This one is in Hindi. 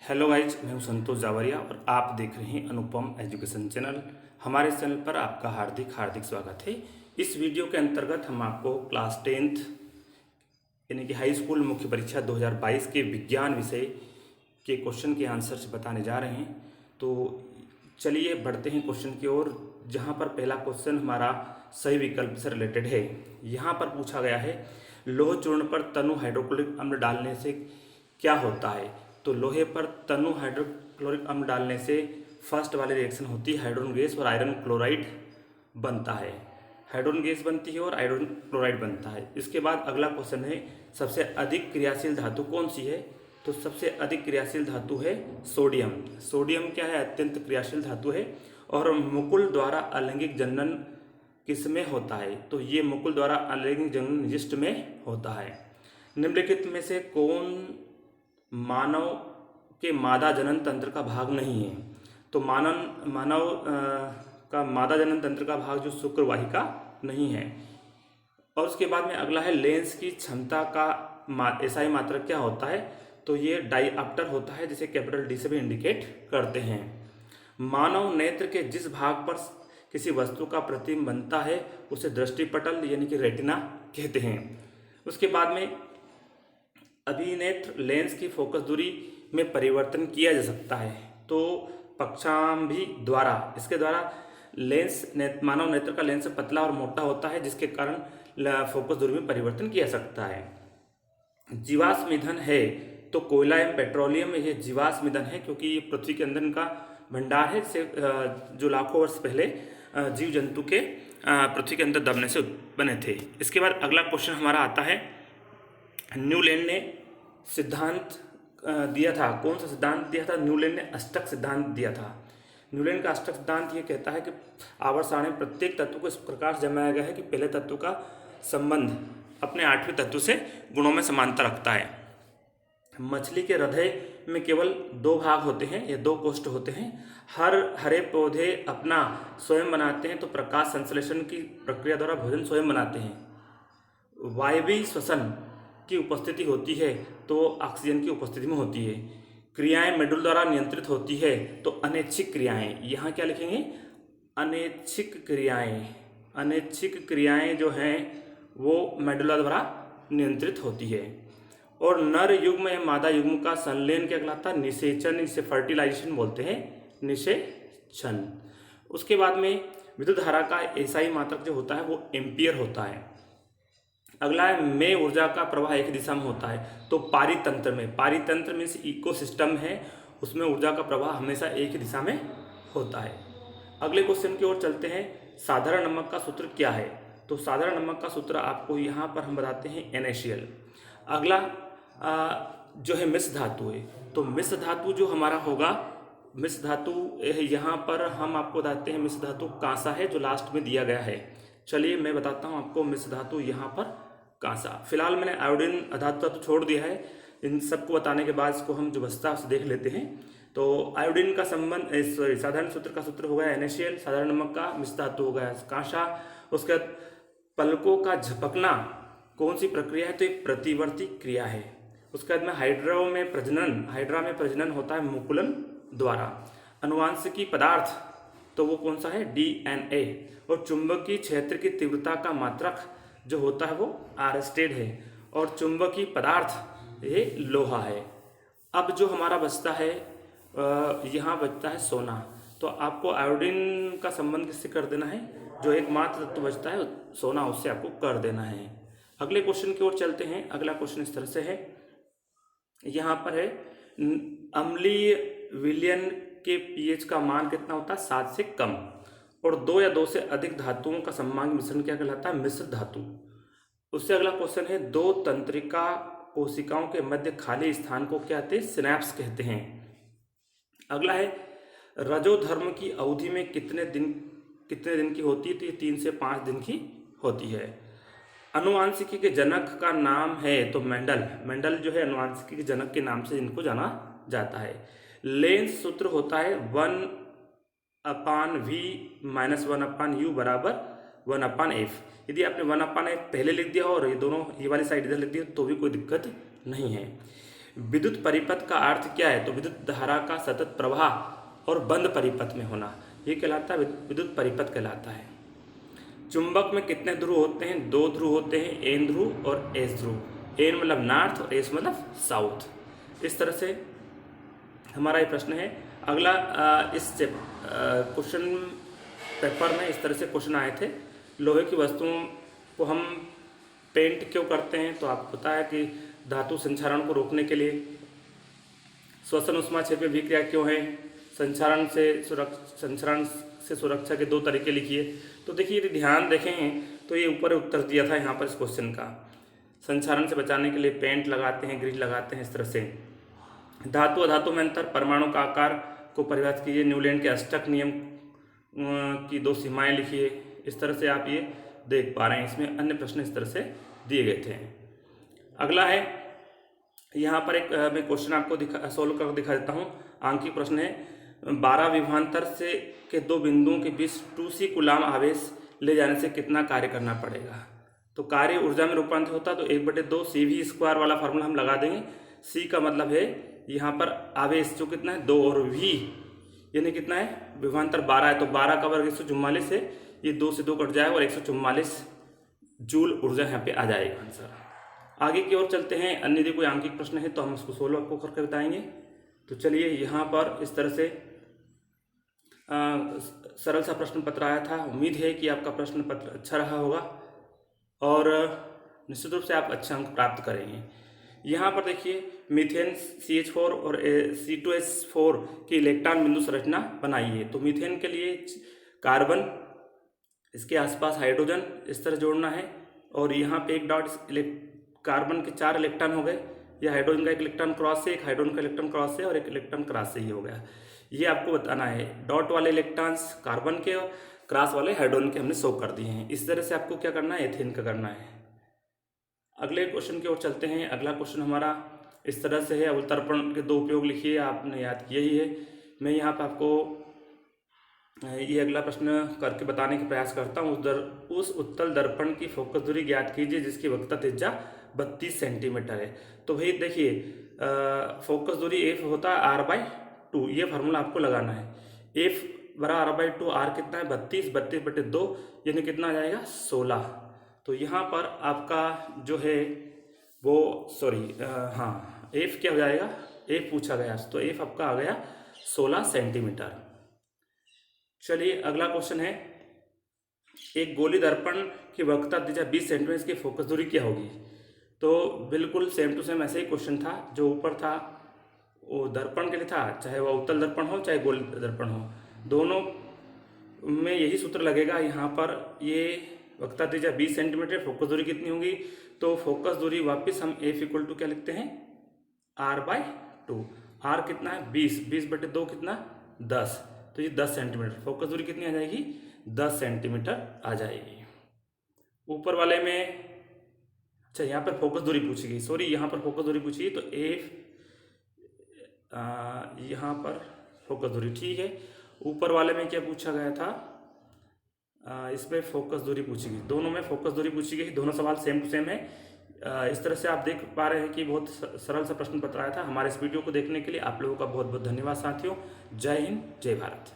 हेलो गाइज, मैं हूं संतोष जावरिया और आप देख रहे हैं अनुपम एजुकेशन चैनल। हमारे चैनल पर आपका हार्दिक हार्दिक स्वागत है। इस वीडियो के अंतर्गत हम आपको क्लास 10th यानी कि हाई स्कूल मुख्य परीक्षा 2022 के विज्ञान विषय के क्वेश्चन के आंसर्स बताने जा रहे हैं। तो चलिए बढ़ते हैं क्वेश्चन की ओर, जहां पर पहला क्वेश्चन हमारा सही विकल्प से रिलेटेड है। यहाँ पर पूछा गया है, लोह चूर्ण पर तनु हाइड्रोक्लोरिक अम्ल डालने से क्या होता है। तो लोहे पर तनु हाइड्रोक्लोरिक अम्ल डालने से फर्स्ट वाली रिएक्शन होती है हाइड्रोजन गैस और आयरन क्लोराइड बनता है। हाइड्रोजन गैस बनती है और आयरन क्लोराइड बनता है। इसके बाद अगला क्वेश्चन है, सबसे अधिक क्रियाशील धातु कौन सी है। तो सबसे अधिक क्रियाशील धातु है सोडियम। सोडियम क्या है, अत्यंत क्रियाशील धातु है। और मुकुल द्वारा अलैंगिक जनन किस में होता है। तो ये मुकुल द्वारा अलैंगिक जनन निजिष्ट में होता है। निम्नलिखित में से कौन मानव के मादा जनन तंत्र का भाग नहीं है। तो मानव का मादा जनन तंत्र का भाग जो शुक्रवाहिका नहीं है। और उसके बाद में अगला है, लेंस की क्षमता का एसआई मात्रक क्या होता है। तो ये डाईऑप्टर होता है, जिसे कैपिटल डी से भी इंडिकेट करते हैं। मानव नेत्र के जिस भाग पर किसी वस्तु का प्रतिबिंब बनता है उसे दृष्टिपटल यानी कि रेटिना कहते हैं। उसके बाद में अभिनेत्र लेंस की फोकस दूरी में परिवर्तन किया जा सकता है। तो पक्षांभी द्वारा, इसके द्वारा लेंस मानव नेत्र का लेंस पतला और मोटा होता है, जिसके कारण फोकस दूरी में परिवर्तन किया जा सकता है। जीवाश्म ईंधन है तो कोयला एवं पेट्रोलियम, ये जीवाश्म ईंधन है क्योंकि ये पृथ्वी के अंदर इनका भंडार है, जो लाखों वर्ष पहले जीव जंतु के पृथ्वी के अंदर दबने से बने थे। इसके बाद अगला क्वेश्चन हमारा आता है, न्यूलैंड ने सिद्धांत दिया था। कौन सा सिद्धांत दिया था। न्यूलैंड ने अष्टक सिद्धांत दिया था। न्यूलैंड का अष्टक सिद्धांत ये कहता है कि आवर्त सारणी में प्रत्येक तत्व को इस प्रकार से जमाया गया है कि पहले तत्व का संबंध अपने आठवें तत्व से गुणों में समानता रखता है। मछली के हृदय में केवल दो भाग होते हैं या दो कोष्ठ होते हैं। हरे पौधे अपना स्वयं बनाते हैं, तो प्रकाश संश्लेषण की प्रक्रिया द्वारा भोजन स्वयं बनाते हैं। वायवीय श्वसन की उपस्थिति होती है तो ऑक्सीजन की उपस्थिति में होती है। क्रियाएं मेडुल द्वारा नियंत्रित होती है, तो अनैच्छिक क्रियाएं, यहाँ क्या लिखेंगे, अनैच्छिक क्रियाएं। अनैच्छिक क्रियाएं जो हैं वो मेडुला द्वारा नियंत्रित होती है। और नर युग्म या मादा युग्म का संलयन क्या कहलाता है, निषेचन, इसे फर्टिलाइजेशन बोलते हैं, निषेचन। उसके बाद में विद्युत धारा का एसआई मात्रक जो होता है वो एम्पियर होता है। अगला है, में ऊर्जा का प्रवाह एक दिशा में होता है। तो पारितंत्र में, पारितंत्र मीन्स इकोसिस्टम है, उसमें ऊर्जा का प्रवाह हमेशा एक ही दिशा में होता है। अगले क्वेश्चन की ओर चलते हैं, साधारण नमक का सूत्र क्या है। तो साधारण नमक का सूत्र आपको यहाँ पर हम बताते हैं NaCl। अगला जो है मिश्र धातु है। तो मिश्र धातु जो हमारा होगा, मिश्र धातु यहाँ पर हम आपको बताते हैं, मिश्र धातु कांसा है जो लास्ट में दिया गया है। चलिए मैं बताता हूँ आपको मिश्र धातु यहाँ पर कांसा। फिलहाल मैंने आयोडीन अधातु तत्व छोड़ दिया है। इन सबको बताने के बाद इसको हम जो बचता है उसे देख लेते हैं। तो आयोडीन का संबंध, सॉरी, साधारण सूत्र का सूत्र हो गया NaCl, साधारण नमक का मिश्र धातु हो गया कांसा। उसके बाद पलकों का झपकना कौन सी प्रक्रिया है। तो एक प्रतिवर्ती क्रिया है। उसके बाद में हाइड्रा में प्रजनन होता है मुकुलन द्वारा। अनुवांशिकी पदार्थ तो वो कौन सा है, DNA। और चुंबकीय क्षेत्र की तीव्रता का मात्रक जो होता है वो आरस्टेड है। और चुंबकीय पदार्थ ये लोहा है। अब जो हमारा बचता है, यहाँ बचता है सोना। तो आपको आयोडीन का संबंध किससे कर देना है, जो एकमात्र तत्व बचता है सोना, उससे आपको कर देना है। अगले क्वेश्चन की ओर चलते हैं। अगला क्वेश्चन इस तरह से है, यहाँ पर है, अम्लीय विलयन के pH का मान कितना होता है, 7 से कम। और 2 या 2 से अधिक धातुओं का सममांग मिश्रण क्या कहलाता है, मिश्र धातु। उससे अगला क्वेश्चन है, दो तंत्रिका कोशिकाओं के मध्य खाली स्थान को क्या कहते हैं, सिनैप्स कहते हैं। अगला है, रजोधर्म की अवधि में कितने दिन की होती है। तो ये 3 से 5 दिन की होती है। अनुवांशिकी के जनक का नाम है तो मेंडल जो है अनुवांशिकी के जनक के नाम से इनको जाना जाता है। लेंस सूत्र होता है 1/v - 1/u बराबर 1/f। यदि आपने 1/f पहले लिख दिया और ये वाली साइड इधर लिख दी तो भी कोई दिक्कत नहीं है। विद्युत परिपथ का अर्थ क्या है? तो विद्युत धारा का सतत प्रवाह और बंद परिपथ में होना, ये कहलाता है विद्युत परिपथ कहलाता है। चुंबक में कितने ध्रुव होते हैं? 2 ध्रुव होते हैं, एन ध्रुव और एस ध्रुव। एन मतलब नॉर्थ और एस मतलब साउथ। इस तरह से हमारा ये प्रश्न है। अगला इस क्वेश्चन पेपर में इस तरह से क्वेश्चन आए थे, लोहे की वस्तुओं को हम पेंट क्यों करते हैं? तो आपको पता है कि धातु संक्षारण को रोकने के लिए। श्वसन उष्मा क्षेत्र में विक्रिया क्यों है? संक्षारण से सुरक्षा के 2 तरीके लिखिए। तो देखिए यदि ध्यान देखें तो ये ऊपर उत्तर दिया था यहाँ पर इस क्वेश्चन का। संक्षारण से बचाने के लिए पेंट लगाते हैं, ग्रिल लगाते हैं, इस तरह से। धातु अधातु में अंतर, परमाणु का आकार को परिभाषित कीजिए, न्यूलैंड के अष्टक नियम की 2 सीमाएं लिखिए। इस तरह से आप ये देख पा रहे हैं, इसमें अन्य प्रश्न इस तरह से दिए गए थे। अगला है यहाँ पर एक मैं क्वेश्चन आपको सोल्व कर दिखा देता हूँ। आंकिक प्रश्न है, 12 विभवांतर से के 2 बिंदुओं के बीच 2c कूलाम आवेश ले जाने से कितना कार्य करना पड़ेगा? तो कार्य ऊर्जा में रूपांतरित होता है, तो 1/2 cv² वाला फार्मूला हम लगा देंगे। c का मतलब है यहाँ पर आवेश जो कितना है 2, और v यानी कितना है, विभवांतर 12 है, तो 12 का वर्ग 144 है, ये 2 से 2 कट जाएगा और 144 जूल ऊर्जा यहाँ पे आ जाएगा आंसर। आगे की ओर चलते हैं। अन्य यदि कोई आंकिक प्रश्न है तो हम उसको सोल्व आपको करके बताएंगे। तो चलिए यहाँ पर इस तरह से सरल सा प्रश्न पत्र आया था। उम्मीद है कि आपका प्रश्न पत्र अच्छा रहा होगा और निश्चित रूप से आप अच्छे अंक प्राप्त करेंगे। यहाँ पर देखिए मीथेन CH4 और C2H4 की इलेक्ट्रॉन बिंदु संरचना बनाइए। तो मीथेन के लिए कार्बन, इसके आसपास हाइड्रोजन इस तरह जोड़ना है, और यहाँ पे एक डॉट, कार्बन के 4 इलेक्ट्रॉन हो गए, या हाइड्रोजन का 1 इलेक्ट्रॉन क्रॉस से, 1 हाइड्रोजन का इलेक्ट्रॉन क्रॉस से और 1 इलेक्ट्रॉन क्रॉस से, ही हो गया। ये आपको बताना है। डॉट वाले इलेक्ट्रॉन्स कार्बन के और क्रॉस वाले हाइड्रोजन के हमने शो कर दिए हैं। इस तरह से आपको क्या करना है, एथेन का करना है। अगले क्वेश्चन की ओर चलते हैं। अगला क्वेश्चन हमारा इस तरह से है, अवतर्पण के 2 उपयोग लिखिए। आपने याद किया ही है। मैं यहाँ पर आपको ये अगला प्रश्न करके बताने का प्रयास करता हूँ। उस उत्तल दर्पण की फोकस दूरी ज्ञात कीजिए जिसकी वक्रता त्रिज्या 32 सेंटीमीटर है। तो भाई देखिए फोकस दूरी f होता है r/2, ये फार्मूला आपको लगाना है। f बराबर r/2, r कितना है 32, 32/2 यानी कितना आ जाएगा 16। तो यहाँ पर आपका जो है वो f क्या हो जाएगा, f पूछा गया, तो f आपका आ गया 16 सेंटीमीटर। चलिए अगला क्वेश्चन है, एक गोली दर्पण की वक्रता त्रिज्या 20 सेंटीमीटर, इसकी फोकस दूरी क्या होगी? तो बिल्कुल सेम टू सेम ऐसे ही क्वेश्चन था। जो ऊपर था वो दर्पण के लिए था, चाहे वह उत्तल दर्पण हो चाहे गोल दर्पण हो, दोनों में यही सूत्र लगेगा। यहाँ पर ये वक्रता त्रिज्या 20 सेंटीमीटर, फोकस दूरी कितनी होगी? तो फोकस दूरी वापस हम f = क्या लिखते हैं, r/2। r कितना है 20, 20/2 कितना 10, तो ये 10 सेंटीमीटर। फोकस दूरी कितनी आ जाएगी 10 सेंटीमीटर आ जाएगी। ऊपर वाले में अच्छा यहाँ पर फोकस दूरी पूछी गई, सॉरी यहाँ पर फोकस दूरी पूछी गई, तो यहाँ पर फोकस दूरी ठीक है। ऊपर वाले में क्या पूछा गया था, इसमें फोकस दूरी पूछी गई, दोनों में फोकस दूरी पूछी गई, दोनों सवाल सेम टू सेम है। इस तरह से आप देख पा रहे हैं कि बहुत सरल सा प्रश्न पत्र आया था। हमारे इस वीडियो को देखने के लिए आप लोगों का बहुत बहुत धन्यवाद साथियों। जय हिंद, जय भारत।